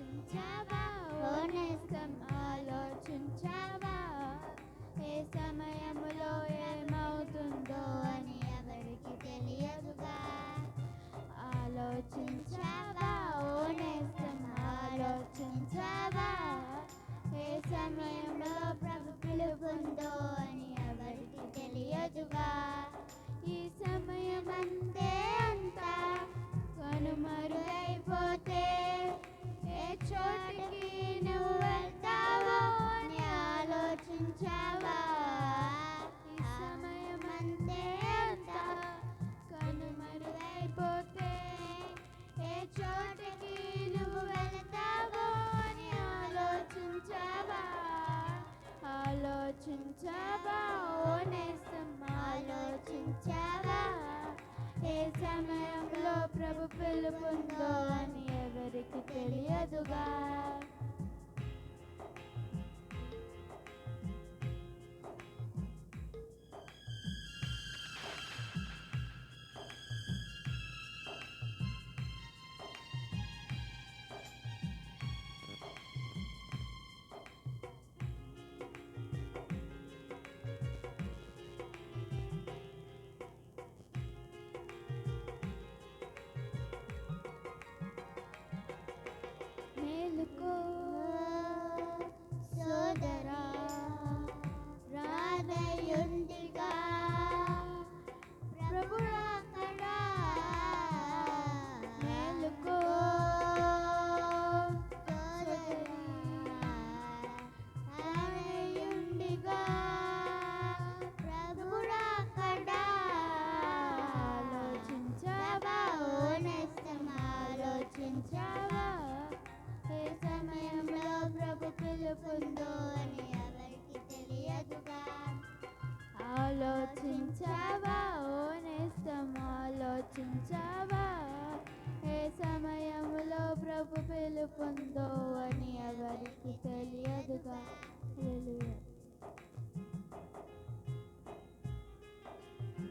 ఆలోచించావా ఓ నేస్తం ఆలోచించావా ఏ సమయములో ఏమవుతుందో అని ఎవరికి తెలియదుగా ఆలోచించావా ఓ నేస్తం ఆలోచించావా ఏ సమయంలో ప్రభు పిలుపుందో అని ఎవరికి తెలియదుగా ఈ సమయమంతే అంతా కనుమరుగైపోతే ఏ చోటికి నువ్వు వెళ్తావో అని ఆలోచించావా ఈ సమయమంతే అంతా కనుమరుగైపోతే ఏ చోటికి నువ్వు వెళ్తావో అని ఆలోచించావా ఆలోచించావా ఓ నేస్తం ఆలోచించావా ఏ సమయంలో ప్రభు పిలుపుందో అని ఎవరికి తెలియదుగా మేలుకో సోదరా రానయుండిగా ప్రభు రాకడా మేలుకో సోదరా రానయుండిగా ప్రభు రాకడా ఆలోచించావా ఓ నేస్తం ఆలోచించావా ఏ సమయంలో ప్రభు పిలుపుందో అని ఎవరికి తెలియదుగా ఆలోచించావా ఓ నేస్తం ఆలోచించావా ఏ సమయంలో ప్రభు పిలుపుందో అని ఎవరికి తెలియదుగా